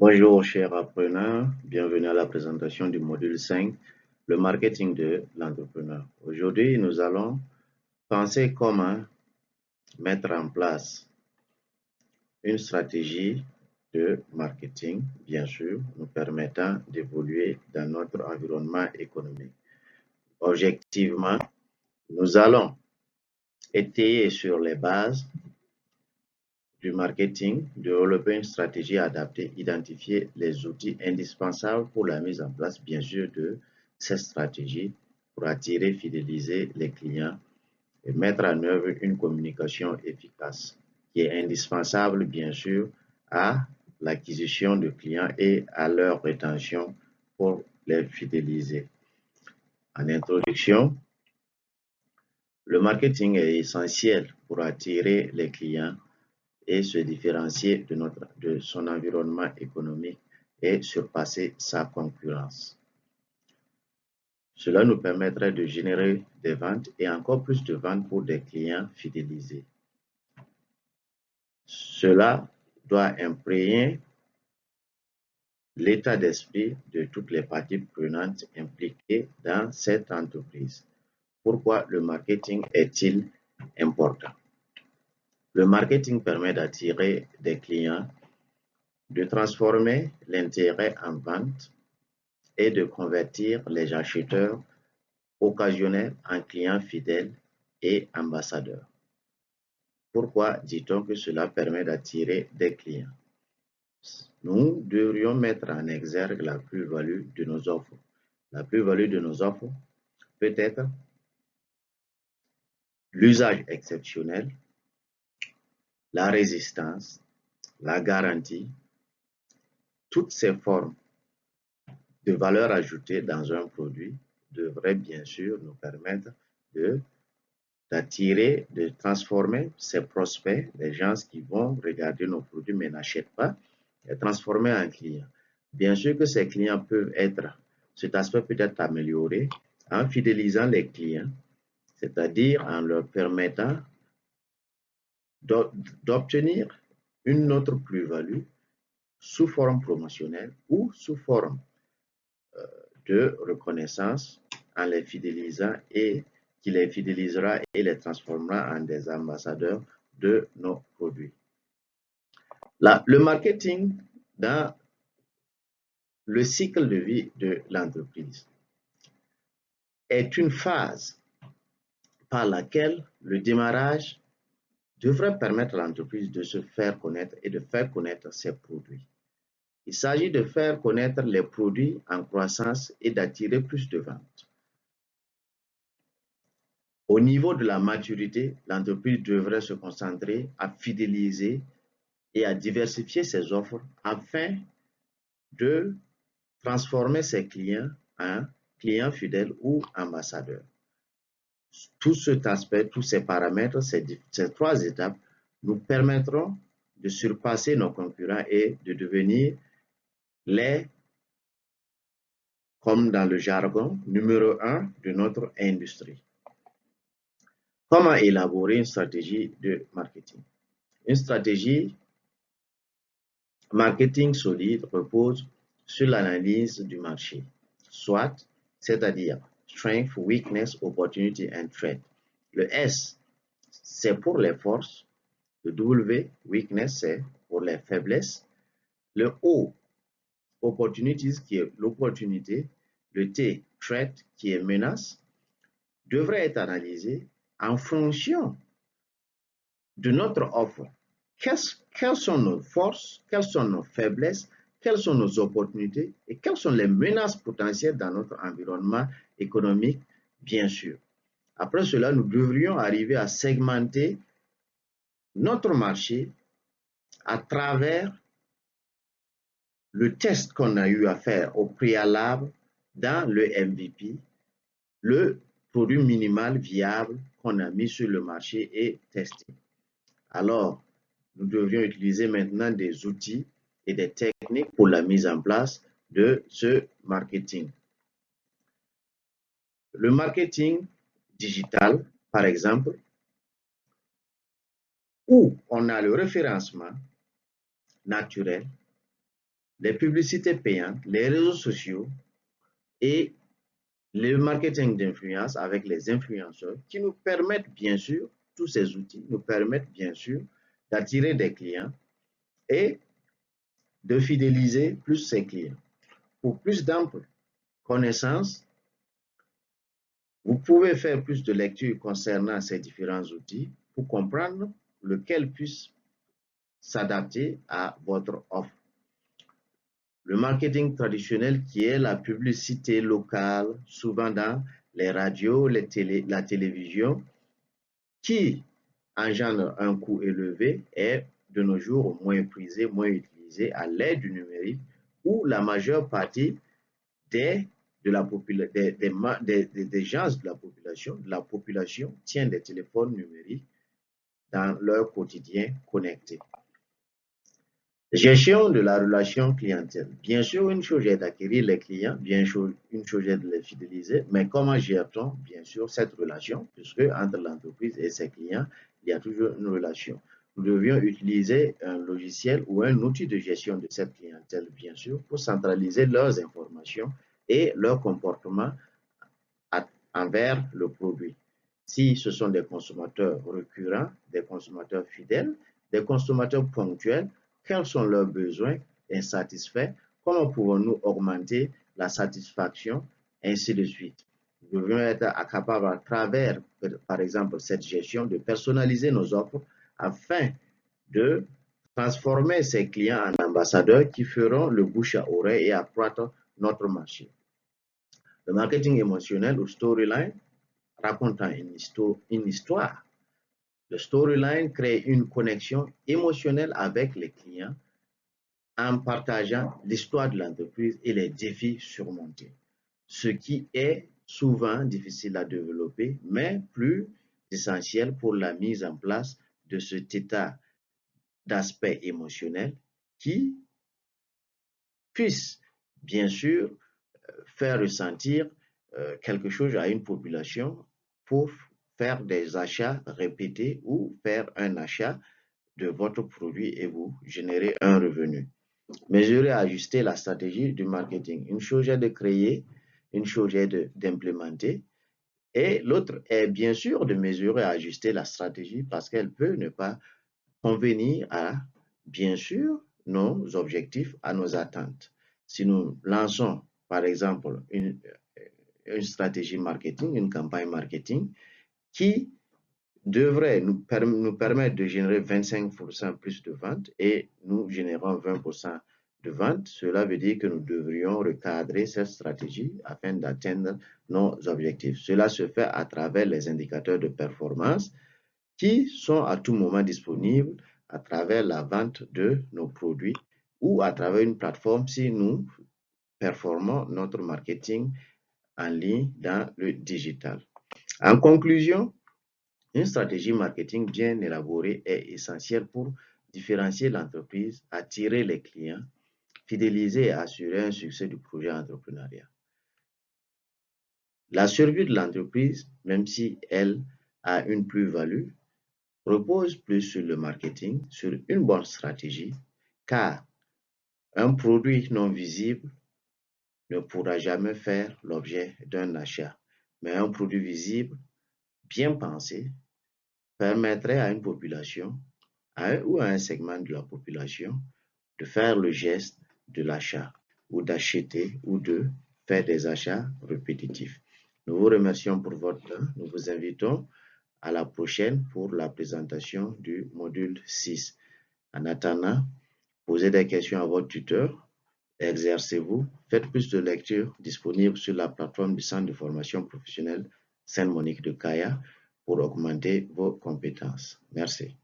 Bonjour chers apprenants, bienvenue à la présentation du module 5, le marketing de l'entrepreneur. Aujourd'hui, nous allons penser comment mettre en place une stratégie de marketing, bien sûr, nous permettant d'évoluer dans notre environnement économique. Objectivement, nous allons étayer sur les bases du marketing, développer une stratégie adaptée, identifier les outils indispensables pour la mise en place, bien sûr, de cette stratégie pour attirer, fidéliser les clients et mettre en œuvre une communication efficace qui est indispensable, bien sûr, à l'acquisition de clients et à leur rétention pour les fidéliser. En introduction, le marketing est essentiel pour attirer les clients et se différencier de son environnement économique et surpasser sa concurrence. Cela nous permettrait de générer des ventes et encore plus de ventes pour des clients fidélisés. Cela doit imprégner l'état d'esprit de toutes les parties prenantes impliquées dans cette entreprise. Pourquoi le marketing est-il important? Le marketing permet d'attirer des clients, de transformer l'intérêt en vente et de convertir les acheteurs occasionnels en clients fidèles et ambassadeurs. Pourquoi dit-on que cela permet d'attirer des clients? Nous devrions mettre en exergue la plus-value de nos offres. La plus-value de nos offres peut être l'usage exceptionnel, la résistance, la garantie, toutes ces formes de valeur ajoutée dans un produit devraient bien sûr nous permettre d'attirer, de transformer ces prospects, les gens qui vont regarder nos produits mais n'achètent pas, et transformer en clients. Bien sûr que ces clients peuvent être, cet aspect peut être amélioré en fidélisant les clients, c'est-à-dire en leur permettant d'obtenir une autre plus-value sous forme promotionnelle ou sous forme de reconnaissance en les fidélisant et qui les fidélisera et les transformera en des ambassadeurs de nos produits. Le marketing dans le cycle de vie de l'entreprise est une phase par laquelle le démarrage devrait permettre à l'entreprise de se faire connaître et de faire connaître ses produits. Il s'agit de faire connaître les produits en croissance et d'attirer plus de ventes. Au niveau de la maturité, l'entreprise devrait se concentrer à fidéliser et à diversifier ses offres afin de transformer ses clients en clients fidèles ou ambassadeurs. Tout cet aspect, tous ces paramètres, ces trois étapes nous permettront de surpasser nos concurrents et de devenir comme dans le jargon, numéro 1 de notre industrie. Comment élaborer une stratégie de marketing? Une stratégie marketing solide repose sur l'analyse du marché, SWOT, c'est-à-dire Strength, Weakness, Opportunity and Threat. Le S, c'est pour les forces. Le W, Weakness, c'est pour les faiblesses. Le O, Opportunities, qui est l'opportunité. Le T, Threat, qui est menace, devrait être analysé en fonction de notre offre. Quelles sont nos forces, quelles sont nos faiblesses, quelles sont nos opportunités et quelles sont les menaces potentielles dans notre environnement économique, bien sûr. Après cela, nous devrions arriver à segmenter notre marché à travers le test qu'on a eu à faire au préalable dans le MVP, le produit minimal viable qu'on a mis sur le marché et testé. Alors, nous devrions utiliser maintenant des outils et des techniques pour la mise en place de ce marketing. Le marketing digital, par exemple, où on a le référencement naturel, les publicités payantes, les réseaux sociaux et le marketing d'influence avec les influenceurs qui nous permettent bien sûr, tous ces outils nous permettent bien sûr d'attirer des clients et de fidéliser plus ses clients. Pour plus d'amples connaissances, vous pouvez faire plus de lectures concernant ces différents outils pour comprendre lequel puisse s'adapter à votre offre. Le marketing traditionnel qui est la publicité locale, souvent dans les radios, la télévision, qui engendre un coût élevé, est de nos jours moins prisé, moins utilisé à l'aide du numérique, où la majeure partie des, de la des gens de la population tient des téléphones numériques dans leur quotidien connecté. Gestion de la relation clientèle. Bien sûr, une chose est d'acquérir les clients, bien sûr, une chose est de les fidéliser, mais comment gère-t-on, bien sûr, cette relation, puisque entre l'entreprise et ses clients, il y a toujours une relation. Nous devions utiliser un logiciel ou un outil de gestion de cette clientèle, bien sûr, pour centraliser leurs informations et leur comportement envers le produit. Si ce sont des consommateurs récurrents, des consommateurs fidèles, des consommateurs ponctuels, quels sont leurs besoins insatisfaits, comment pouvons-nous augmenter la satisfaction, ainsi de suite. Nous devons être capables à travers, par exemple, cette gestion, de personnaliser nos offres afin de transformer ces clients en ambassadeurs qui feront le bouche à oreille et accroître notre marché. Le marketing émotionnel ou storyline racontant une histoire. Le storyline crée une connexion émotionnelle avec les clients en partageant l'histoire de l'entreprise et les défis surmontés, ce qui est souvent difficile à développer, mais plus essentiel pour la mise en place de cet état d'aspect émotionnel qui puisse, bien sûr, faire ressentir quelque chose à une population pour faire des achats répétés ou faire un achat de votre produit et vous générer un revenu. Mesurer et ajuster la stratégie du marketing. Une chose est de créer, une chose est d'implémenter et l'autre est bien sûr de mesurer et ajuster la stratégie parce qu'elle peut ne pas convenir à, bien sûr, nos objectifs, à nos attentes. Si nous lançons, par exemple, une stratégie marketing, une campagne marketing qui devrait nous permettre de générer 25% plus de ventes et nous générons 20% de ventes, cela veut dire que nous devrions recadrer cette stratégie afin d'atteindre nos objectifs. Cela se fait à travers les indicateurs de performance qui sont à tout moment disponibles à travers la vente de nos produits ou à travers une plateforme si nous performons notre marketing en ligne dans le digital. En conclusion, une stratégie marketing bien élaborée est essentielle pour différencier l'entreprise, attirer les clients, fidéliser et assurer un succès du projet entrepreneurial. La survie de l'entreprise, même si elle a une plus-value, repose plus sur le marketing, sur une bonne stratégie, car un produit non visible ne pourra jamais faire l'objet d'un achat. Mais un produit visible, bien pensé, permettrait à une population, ou à un segment de la population, de faire le geste de l'achat ou d'acheter ou de faire des achats répétitifs. Nous vous remercions pour votre temps. Nous vous invitons à la prochaine pour la présentation du module 6. En attendant, posez des questions à votre tuteur, exercez-vous, faites plus de lectures disponibles sur la plateforme du Centre de formation professionnelle Sainte-Monique de Kaya pour augmenter vos compétences. Merci.